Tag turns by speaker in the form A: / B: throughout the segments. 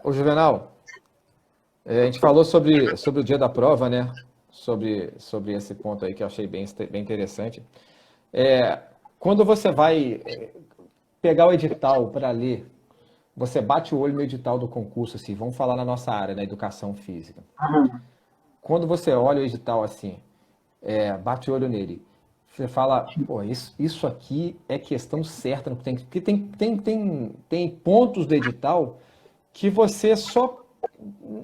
A: Ô Juvenal, a gente falou sobre o dia da prova, né? Sobre esse ponto aí que eu achei bem interessante. É, Quando você vai pegar o edital para ler, você bate o olho no edital do concurso, assim, vamos falar na nossa área, na educação física.
B: Uhum.
A: Quando você olha o edital assim, bate o olho nele, você fala, pô, isso aqui é questão certa, não tem, porque tem pontos do edital que você só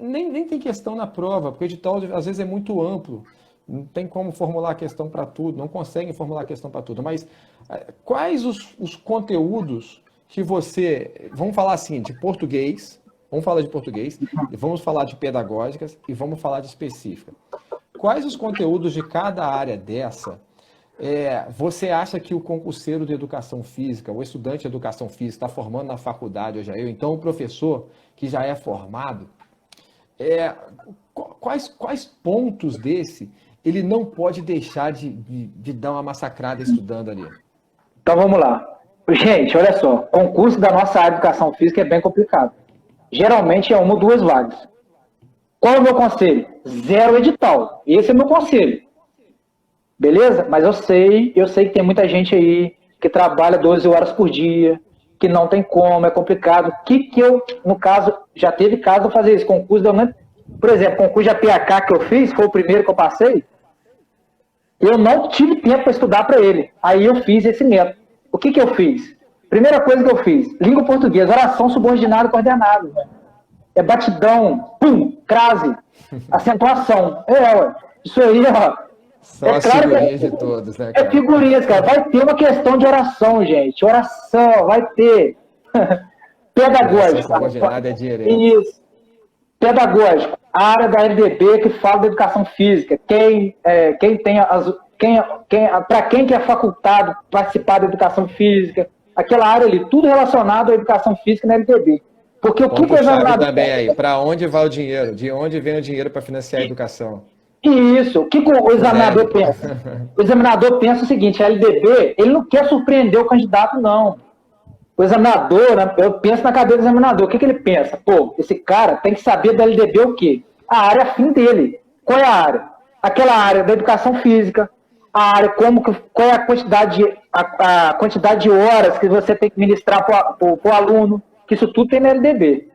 A: nem tem questão na prova, porque o edital às vezes é muito amplo, não tem como formular a questão para tudo, não conseguem formular a questão para tudo. Mas quais os conteúdos que você. Vamos falar assim, de português, vamos falar de português, e vamos falar de pedagógicas e vamos falar de específica. Quais os conteúdos de cada área dessa você acha que o concurseiro de educação física, o estudante de educação física, está formando na faculdade hoje, então o professor que já é formado, é, quais pontos desse ele não pode deixar de dar uma massacrada estudando ali?
B: Então vamos lá. Gente, olha só, concurso da nossa área de educação física é bem complicado. Geralmente é uma ou duas vagas. Qual é o meu conselho? Zero edital. Esse é o meu conselho. Beleza? Mas eu sei que tem muita gente aí que trabalha 12 horas por dia, que não tem como, é complicado. Que eu, no caso, já teve caso de fazer esse concurso, por exemplo, o concurso de APAK que eu fiz, foi o primeiro que eu passei, eu não tive tempo para estudar para ele. Aí eu fiz esse método. O que eu fiz? Primeira coisa que eu fiz, língua portuguesa, oração subordinada e coordenada. É batidão, pum, crase, acentuação. Ué. Isso aí, ó.
A: São
B: É
A: as
B: claro que
A: figurinhas de todos, né,
B: é
A: cara?
B: figurinhas, cara. Vai ter uma questão de oração, gente. Oração, vai ter.
A: Oração
B: Pedagógico.
A: subordinada é direto.
B: Isso. Pedagógico. A área da LDB que fala da educação física. Quem tem as. Para quem que é facultado participar da educação física. Aquela área ali, tudo relacionado à educação física na LDB. Porque o que o
A: Ponto-chave
B: examinador.
A: também aí. Para onde vai o dinheiro? De onde vem o dinheiro para financiar a educação?
B: Isso. O que o examinador
A: Polêmico.
B: pensa? O examinador pensa o seguinte: a LDB, ele não quer surpreender o candidato, não. O examinador, né, eu penso na cabeça do examinador, o que ele pensa? Pô, esse cara tem que saber da LDB o quê? A área afim dele. Qual é a área? Aquela área da educação física, a área qual é a quantidade de horas que você tem que ministrar para o aluno, que isso tudo tem na LDB.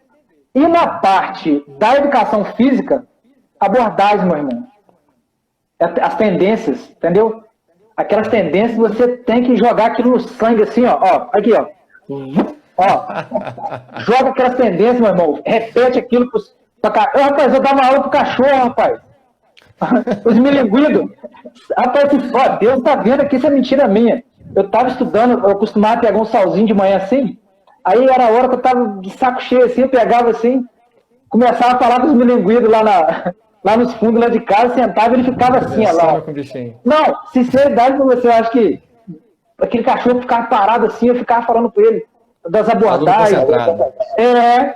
B: E na parte da educação física, abordagem, meu irmão. As tendências, entendeu? Aquelas tendências, você tem que jogar aquilo no sangue assim, ó aqui, ó. Ó, joga aquelas tendências, meu irmão. Repete aquilo rapaz, eu dava aula pro cachorro, rapaz. Os milinguidos. Rapaz, ó, Deus tá vendo aqui, isso é mentira minha. Eu tava estudando, eu costumava pegar um salzinho de manhã assim, aí era a hora que eu tava de saco cheio assim, eu pegava assim, começava a falar com os milinguidos lá nos fundos lá de casa, sentava e ele ficava assim, ó lá.
A: Conversando com o bichinho.
B: Não, sinceridade pra você, eu acho que aquele cachorro ficava parado assim, eu ficava falando com ele das
A: Aluno
B: abordagens.
A: concentrado.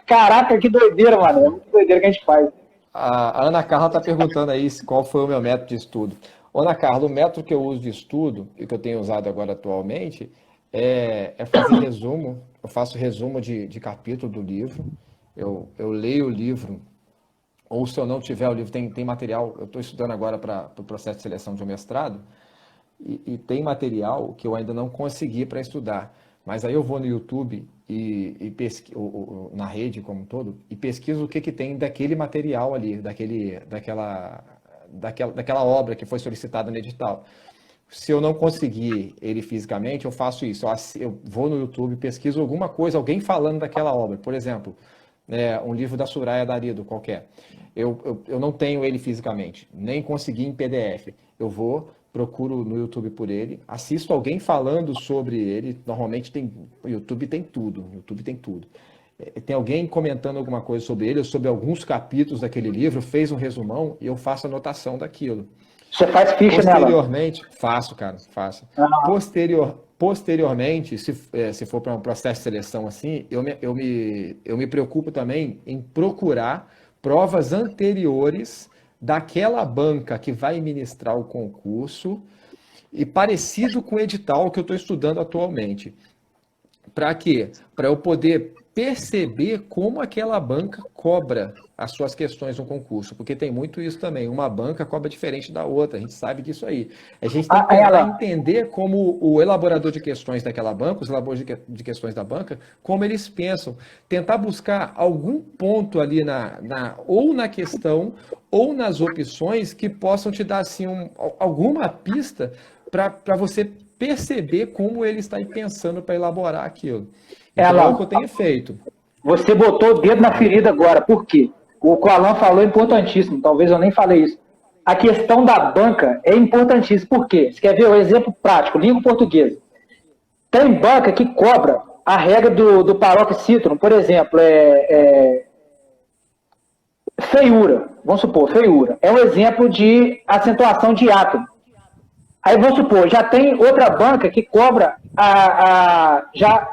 B: Caraca, que doideira, mano. É muito doideira que a gente faz.
A: A Ana Carla está perguntando aí qual foi o meu método de estudo. Ô, Ana Carla, o método que eu uso de estudo, e que eu tenho usado agora atualmente, é fazer resumo. Eu faço resumo de capítulo do livro. Eu leio o livro, ou se eu não tiver o livro, tem material. Eu estou estudando agora para o processo de seleção de um mestrado, e tem material que eu ainda não consegui para estudar. Mas aí eu vou no YouTube na rede como um todo, e pesquiso o que tem daquele material ali, daquela obra que foi solicitada no edital. Se eu não conseguir ele fisicamente, eu faço isso. Eu vou no YouTube, pesquiso alguma coisa, alguém falando daquela obra. Por exemplo, um livro da Soraya Darido, qualquer. Eu não tenho ele fisicamente, nem consegui em PDF. Eu vou, procuro no YouTube por ele, assisto alguém falando sobre ele. Normalmente o YouTube tem tudo. YouTube tem tudo. Tem alguém comentando alguma coisa sobre ele, ou sobre alguns capítulos daquele livro, fez um resumão e eu faço anotação daquilo.
B: Você faz ficha nela.
A: Posteriormente, faço, cara, faço. Posteriormente, se for para um processo de seleção assim, eu me preocupo também em procurar provas anteriores daquela banca que vai ministrar o concurso e parecido com o edital que eu estou estudando atualmente. Para quê? Para eu poder perceber como aquela banca cobra as suas questões no concurso, porque tem muito isso também. Uma banca cobra diferente da outra, a gente sabe disso aí. A gente tem que tentar entender como o elaborador de questões daquela banca, os elaboradores de questões da banca, como eles pensam. Tentar buscar algum ponto ali ou na questão ou nas opções que possam te dar assim, alguma pista para você perceber como ele está pensando para elaborar aquilo. Então é o que eu tenho feito.
B: Você botou o dedo na ferida agora. Por quê? O que o Alan falou é importantíssimo. Talvez eu nem falei isso. A questão da banca é importantíssima. Por quê? Você quer ver o exemplo prático? Língua portuguesa. Tem banca que cobra a regra do paroxítono. Por exemplo, feiura. Vamos supor, feiura. É um exemplo de acentuação de átomo. Aí vamos supor, já tem outra banca que cobra já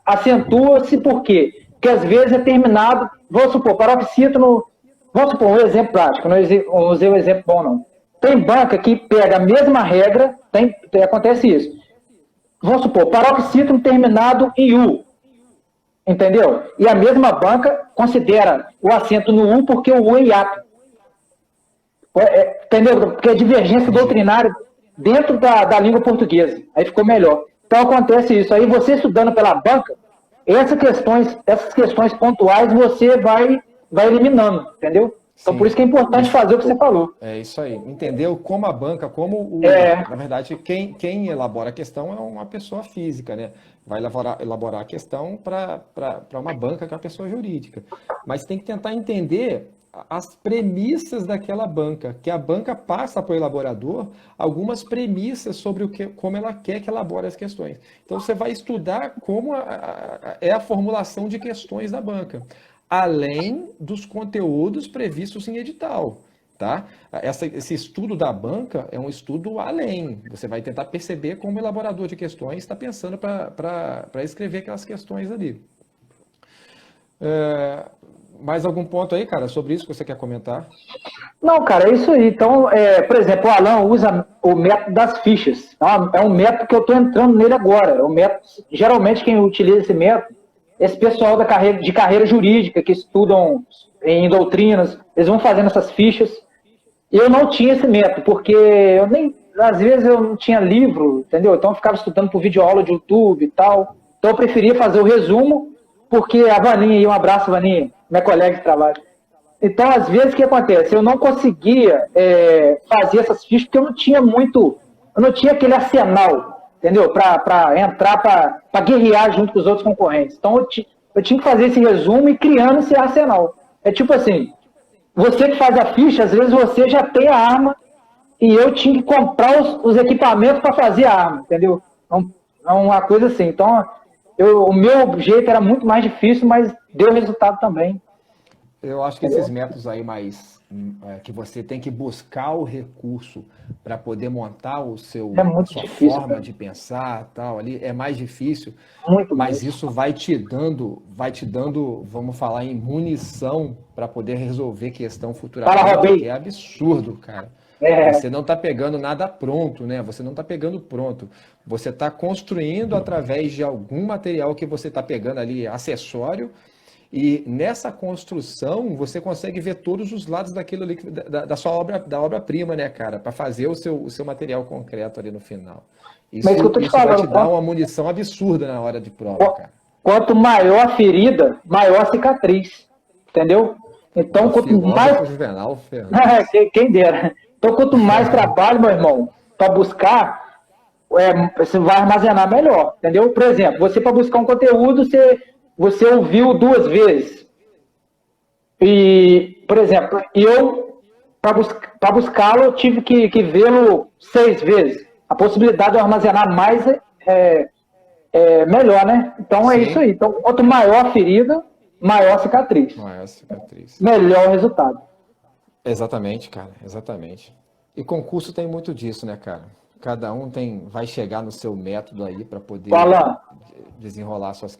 B: acentua-se por quê? Porque às vezes é terminado, vamos supor, paroxítono, vamos supor, um exemplo prático, não usei um exemplo bom não. Tem banca que pega a mesma regra, acontece isso. Vamos supor, paroxítono terminado em U, entendeu? E a mesma banca considera o acento no U porque o U é hiato. Entendeu? Porque é divergência doutrinária dentro da língua portuguesa. Aí ficou melhor. Então acontece isso. Aí você estudando pela banca, essas questões pontuais você vai eliminando, entendeu? Então
A: Sim.
B: por isso que é importante fazer o que você falou.
A: É isso aí. Entendeu como a banca, na verdade, quem elabora a questão é uma pessoa física, né? Vai elaborar a questão para uma banca que é uma pessoa jurídica. Mas tem que tentar entender as premissas daquela banca, que a banca passa para o elaborador algumas premissas sobre como ela quer que elabore as questões. Então você vai estudar como é a formulação de questões da banca, além dos conteúdos previstos em edital. Tá? Esse estudo da banca é um estudo além. Você vai tentar perceber como o elaborador de questões está pensando para escrever aquelas questões ali. Mais algum ponto aí, cara, sobre isso que você quer comentar?
B: Não, cara, é isso aí. Então, por exemplo, o Alan usa o método das fichas. É um método que eu estou entrando nele agora. É um método, geralmente, quem utiliza esse método, esse pessoal de carreira jurídica, que estudam em doutrinas, eles vão fazendo essas fichas. Eu não tinha esse método, porque às vezes eu não tinha livro, entendeu? Então eu ficava estudando por videoaula de YouTube e tal. Então eu preferia fazer o resumo, porque a Vaninha, um abraço, Vaninha, minha colega de trabalho. Então, às vezes, o que acontece? Eu não conseguia fazer essas fichas, porque eu não tinha aquele arsenal, entendeu? Para entrar, para guerrear junto com os outros concorrentes. Então, eu tinha que fazer esse resumo e criando esse arsenal. É tipo assim, você que faz a ficha, às vezes você já tem a arma e eu tinha que comprar os equipamentos para fazer a arma, entendeu? É uma coisa assim. Então, o meu jeito era muito mais difícil, mas deu resultado também.
A: Eu acho que esses métodos aí que você tem que buscar o recurso para poder montar a sua
B: difícil,
A: forma
B: cara.
A: de pensar, tal, ali é mais difícil,
B: muito
A: mas
B: mais.
A: Isso vai te dando, vamos falar em munição para poder resolver questão futuramente, que é absurdo, cara. Você não está pegando nada pronto, né? Você não está pegando pronto. Você está construindo através de algum material que você está pegando ali, acessório. E nessa construção, você consegue ver todos os lados daquilo ali, da sua obra-prima, né, cara? Para fazer o seu material concreto ali no final. Isso vai te dar uma munição absurda na hora de prova, cara.
B: Quanto maior a ferida, maior a cicatriz. Entendeu? Então, quanto mais.
A: Juvenal,
B: quem dera. Então, quanto mais trabalho, meu irmão, para buscar, você vai armazenar melhor. Entendeu? Por exemplo, você para buscar um conteúdo, você ouviu 2 vezes. E, por exemplo, eu, para buscá-lo, eu tive que vê-lo 6 vezes. A possibilidade de eu armazenar mais melhor, né? Então é isso aí. Então, quanto maior a ferida, maior a cicatriz. Melhor o resultado.
A: Exatamente, cara. Exatamente. E concurso tem muito disso, né, cara? Cada um vai chegar no seu método aí para poder desenrolar suas